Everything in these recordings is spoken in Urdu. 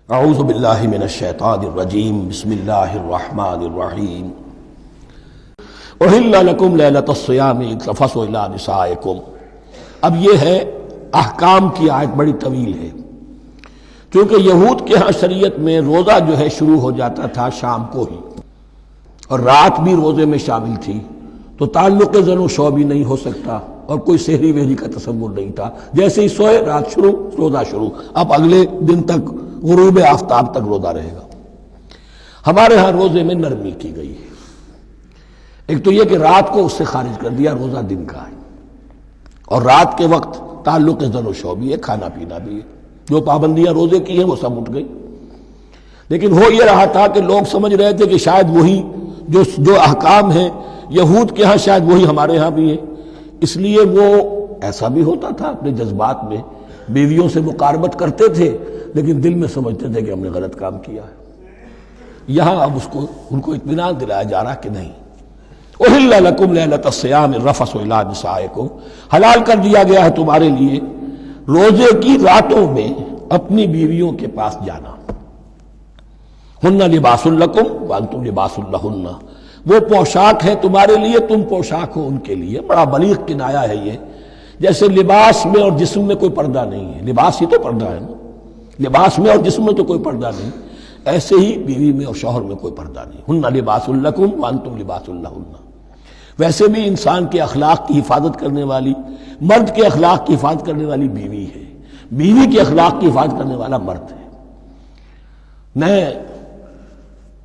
اعوذ باللہ من الشیطان الرجیم بسم اللہ الرحمن الرحیم احل لکم لیلۃ الصیام الرفث الی نسائکم۔ اب یہ ہے احکام کی آیت، بڑی طویل ہے، چونکہ یہود کے ہاں شریعت میں روزہ جو ہے شروع ہو جاتا تھا شام کو ہی، اور رات بھی روزے میں شامل تھی، تو تعلق زن و شو بھی نہیں ہو سکتا اور کوئی سحری وحری کا تصور نہیں تھا۔ جیسے ہی سوئے رات شروع، روزہ شروع، اب اگلے دن تک غروب آفتاب تک روزہ رہے گا۔ ہمارے ہاں روزے میں نرمی کی گئی ہے، ایک تو یہ کہ رات کو اس سے خارج کر دیا، روزہ دن کا ہے، اور رات کے وقت تعلق زن و شو بھی ہے، کھانا پینا بھی ہے، جو پابندیاں روزے کی ہیں وہ سب اٹھ گئی۔ لیکن ہو یہ رہا تھا کہ لوگ سمجھ رہے تھے کہ شاید وہی جو احکام ہیں یہود کے ہاں شاید وہی ہمارے ہاں بھی ہے، اس لیے وہ ایسا بھی ہوتا تھا اپنے جذبات میں بیویوں سے مقاربت کرتے تھے، لیکن دل میں سمجھتے تھے کہ ہم نے غلط کام کیا ہے۔ یہاں اب ان کو اطمینان دلایا جا رہا کہ نہیں، احل لکم لیلۃ الصیام الرفث الی نسائکم، حلال کر دیا گیا ہے تمہارے لیے روزے کی راتوں میں اپنی بیویوں کے پاس جانا۔ ہن لباس لکم وانتم لباس لہن، وہ پوشاک ہے تمہارے لیے، تم پوشاک ہو ان کے لیے۔ بڑا بلیغ کنایا ہے یہ، جیسے لباس میں اور جسم میں کوئی پردہ نہیں ہے، لباس ہی تو پردہ ہے نا، لباس میں اور جسم میں تو کوئی پردہ نہیں، ایسے ہی بیوی میں اور شوہر میں کوئی پردہ نہیں۔ ہن لباس لکم وانتم لباس لہن۔ ویسے بھی انسان کے اخلاق کی حفاظت کرنے والی، مرد کے اخلاق کی حفاظت کرنے والی بیوی ہے، بیوی کے اخلاق کی حفاظت کرنے والا مرد ہے۔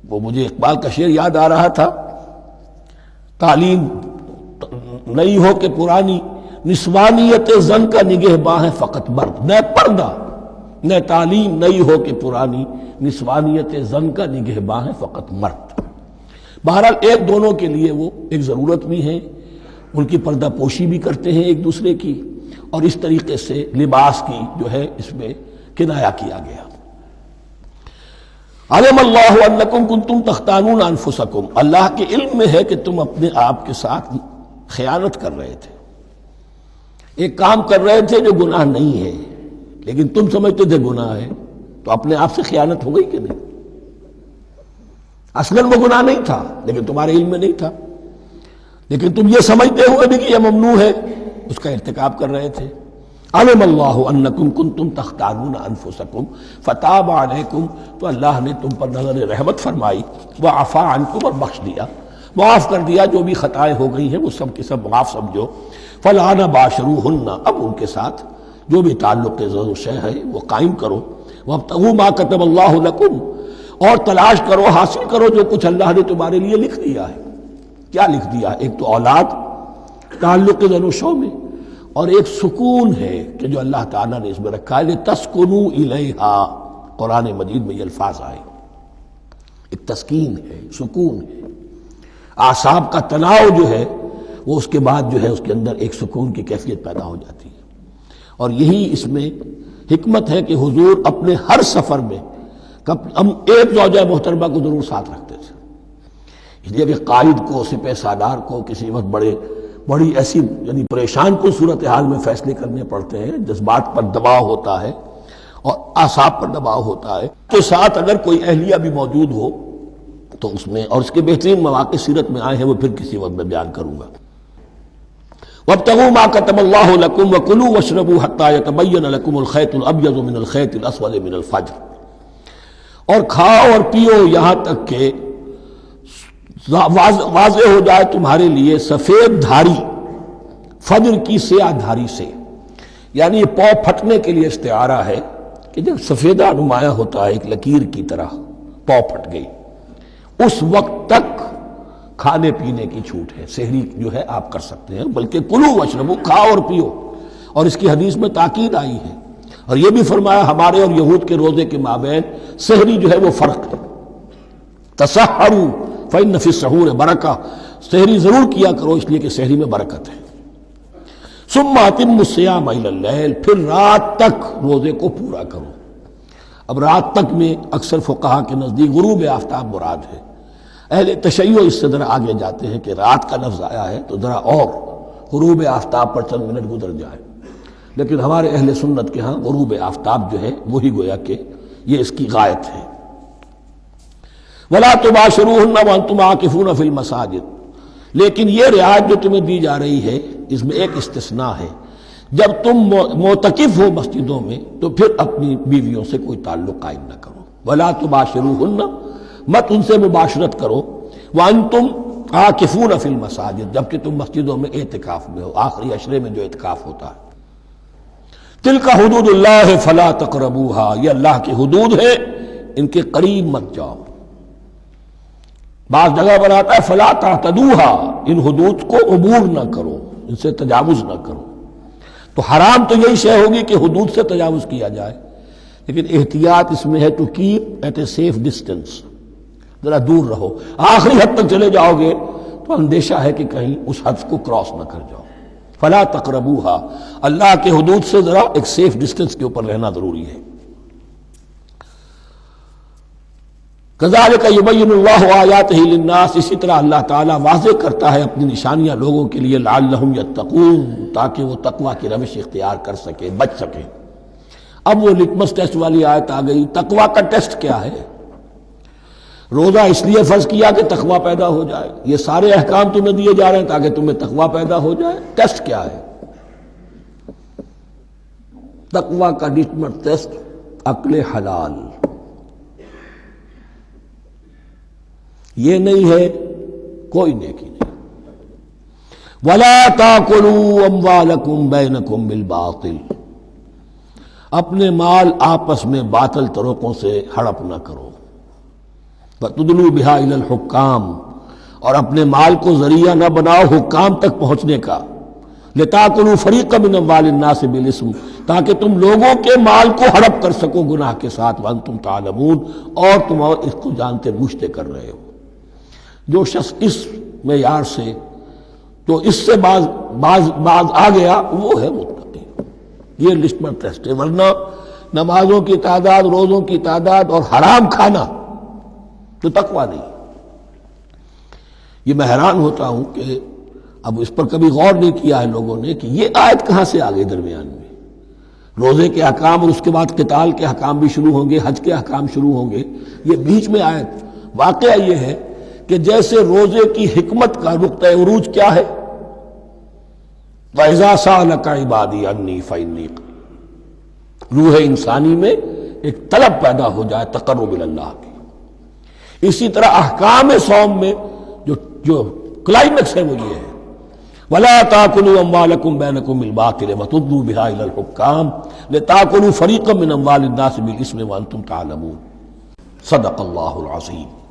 وہ مجھے اقبال کا شعر یاد آ رہا تھا، تعلیم نئی ہو کہ پرانی، نسوانیت زن کا نگہباں ہے فقط مرد۔ نہ پردہ نہ تعلیم نئی ہو کہ پرانی، نسوانیت زن کا نگہباں ہے فقط مرد۔ بہرحال ایک دونوں کے لیے وہ ایک ضرورت بھی ہے، ان کی پردہ پوشی بھی کرتے ہیں ایک دوسرے کی، اور اس طریقے سے لباس کی جو ہے اس میں کنایا کیا گیا۔ علم اللہ انکم کنتم تختانون انفسکم، اللہ کے علم میں ہے کہ تم اپنے آپ کے ساتھ خیانت کر رہے تھے، ایک کام کر رہے تھے جو گناہ نہیں ہے، لیکن تم سمجھتے تھے گناہ ہے، تو اپنے آپ سے خیانت ہو گئی کہ نہیں؟ اصلاً وہ گناہ نہیں تھا لیکن تمہارے علم میں نہیں تھا، لیکن تم یہ سمجھتے ہوئے بھی کہ یہ ممنوع ہے، اس کا ارتکاب کر رہے تھے۔ علم اللہ انکم کنتم تختانون انفسکم فتاب علیکم، تو اللہ نے تم پر نظر رحمت فرمائی، وعفا عنکم، اور بخش دیا، معاف کر دیا، جو بھی خطائیں ہو گئی ہیں وہ سب کے سب معاف سمجھو۔ فالآن باشروہن، اب ان کے ساتھ جو بھی تعلق زد و شے ہے وہ قائم کرو۔ وابتغوا ما کتب اللہ لکم، اور تلاش کرو، حاصل کرو جو کچھ اللہ نے تمہارے لیے لکھ دیا ہے۔ کیا لکھ دیا ہے؟ ایک تو اولاد، تعلق زد و شو میں، اور ایک سکون ہے کہ جو اللہ تعالیٰ نے اس میں رکھا ہے، لِتَسْكُنُوا إِلَيْهَا، قرآن مجید میں یہ الفاظ آئے، ایک تسکین ہے، سکون ہے، اعصاب کا تناؤ جو ہے وہ اس کے بعد جو ہے اس کے اندر ایک سکون کی کیفیت پیدا ہو جاتی ہے۔ اور یہی اس میں حکمت ہے کہ حضور اپنے ہر سفر میں ہم ایک زوجہ محترمہ کو ضرور ساتھ رکھتے تھے، اس لیے کہ قائد کو، سپہ سالار کو کسی وقت بڑی ایسی یعنی پریشان کن صورتحال میں فیصلے کرنے پڑتے ہیں، جذبات پر دباؤ ہوتا ہے اور اعصاب پر دباؤ ہوتا ہے، تو ساتھ اگر کوئی اہلیہ بھی موجود ہو تو اس میں، اور اس کے بہترین مواقع سیرت میں آئے ہیں، وہ پھر کسی وقت میں بیان کروں گا۔ وابتغوا ما كتب الله لكم وكلوا واشربوا حتى يتبين لكم الخيط الابيض من الخيط الاسود من الفجر، اور کھاؤ اور پیو یہاں تک کہ واضح ہو جائے تمہارے لیے سفید دھاری فجر کی سیاہ دھاری سے، یعنی یہ پاؤں پھٹنے کے لیے استعارہ ہے کہ جب سفیدہ نمایاں ہوتا ہے ایک لکیر کی طرح، پاؤں پھٹ گئی، اس وقت تک کھانے پینے کی چھوٹ ہے، سحری جو ہے آپ کر سکتے ہیں، بلکہ کلو واشربو، کھاؤ اور پیو، اور اس کی حدیث میں تاکید آئی ہے، اور یہ بھی فرمایا ہمارے اور یہود کے روزے کے مابین سحری جو ہے وہ فرق ہے۔ تسحروا فإن فی السحور برکہ، سحری ضرور کیا کرو اس لیے کہ سحری میں برکت ہے۔ ثم اتموا الصیام الی اللیل، پھر رات تک روزے کو پورا کرو۔ اب رات تک میں اکثر فقہا کے نزدیک غروب آفتاب مراد ہے، اہل تشیع اس سے ذرا آگے جاتے ہیں کہ رات کا لفظ آیا ہے تو ذرا اور غروب آفتاب پر چند منٹ گزر جائے، لیکن ہمارے اہل سنت کے ہاں غروب آفتاب جو ہے وہی گویا کہ یہ اس کی غایت ہے۔ وَلَا تُبَاشِرُوهُنَّ وَأَنْتُمْ عَاكِفُونَ فِي الْمَسَاجِدِ، لیکن یہ رعایت جو تمہیں دی جا رہی ہے اس میں ایک استثناء ہے، جب تم معتکف ہو مسجدوں میں تو پھر اپنی بیویوں سے کوئی تعلق قائم نہ کرو۔ وَلَا تُبَاشِرُوهُنَّ، مت ان سے مباشرت کرو، وَأَنْتُمْ عَاكِفُونَ فِي الْمَسَاجِدِ، جبکہ تم مسجدوں میں اعتکاف میں ہو، آخری عشرے میں جو اعتکاف ہوتا ہے۔ تِلْكَ حُدُودُ اللَّهِ فَلَا تَقْرَبُوهَا، یہ اللہ کی حدود ہے، ان کے قریب مت جاؤ۔ بعض جگہ پر آتا ہے فلا تعتدوها، ان حدود کو عبور نہ کرو، ان سے تجاوز نہ کرو۔ تو حرام تو یہی شے ہوگی کہ حدود سے تجاوز کیا جائے، لیکن احتیاط اس میں ہے to keep at a safe distance, ذرا دور رہو۔ آخری حد تک چلے جاؤ گے تو اندیشہ ہے کہ کہیں اس حد کو کراس نہ کر جاؤ۔ فلا تقربوها، اللہ کے حدود سے ذرا ایک سیف ڈسٹینس کے اوپر رہنا ضروری ہے۔ کذالک یبین اللہ آیاتہ للناس، اسی طرح اللہ تعالیٰ واضح کرتا ہے اپنی نشانیاں لوگوں کے لیے، لعلہم یتقون، تاکہ وہ تقوی کی روش اختیار کر سکیں، بچ سکیں۔ اب وہ لٹمس ٹیسٹ والی آیت آ گئی، تقوی کا ٹیسٹ کیا ہے؟ روزہ اس لیے فرض کیا کہ تقوی پیدا ہو جائے، یہ سارے احکام تمہیں دیے جا رہے ہیں تاکہ تمہیں تقوی پیدا ہو جائے۔ ٹیسٹ کیا ہے؟ تقوی کا لٹمس ٹیسٹ عقل حلال، یہ نہیں ہے کوئی نیکی نہیں۔ وَلَا تَأْكُلُوا أَمْوَالَكُمْ بَيْنَكُمْ بِالْبَاطِلِ، اپنے مال آپس میں باطل طریقوں سے ہڑپ نہ کرو۔ وَتُدْلُوا بِهَا إِلَى الْحُكَّامِ، اور اپنے مال کو ذریعہ نہ بناؤ حکام تک پہنچنے کا۔ لِتَأْكُلُوا فَرِيقًا مِنْ أَمْوَالِ النَّاسِ بِالْإِثْمِ، تاکہ تم لوگوں کے مال کو ہڑپ کر سکو گناہ کے ساتھ، وَأَنْتُمْ تَعْلَمُونَ، اور تم اس کو جانتے بوجھتے کر رہے ہو۔ جو شخص اس معیار سے تو اس سے باز آ گیا وہ ہے متقی۔ یہ لٹمس ٹیسٹ ہے، ورنہ نمازوں کی تعداد، روزوں کی تعداد اور حرام کھانا تو تقویٰ نہیں۔ یہ میں حیران ہوتا ہوں کہ اب اس پر کبھی غور نہیں کیا ہے لوگوں نے کہ یہ آیت کہاں سے آ گئی درمیان میں۔ روزے کے احکام اور اس کے بعد قتال کے احکام بھی شروع ہوں گے، حج کے احکام شروع ہوں گے، یہ بیچ میں آیت۔ واقعہ یہ ہے کہ جیسے روزے کی حکمت کا نقطہ عروج کیا ہے، وَإِذَا سَأَلَكَ عِبَادِي عَنِّي فَإِنِّي قَرِيبٌ، روح انسانی میں ایک طلب پیدا ہو جائے تقرب اللہ کی۔ اسی طرح احکام صوم میں جو کلائمیکس ہے وہ یہ ہے، وَلَا تَأْكُلُوا أَمْوَالَكُمْ بَيْنَكُمْ بِالْبَاطِلِ وَتُدْلُوا بِهَا إِلَى الْحُكَّامِ لِتَأْكُلُوا فَرِيقًا مِنْ أَمْوَالِ النَّاسِ بِالْإِثْمِ وَأَنْتُمْ تَعْلَمُونَ۔ صدق اللہ العظیم۔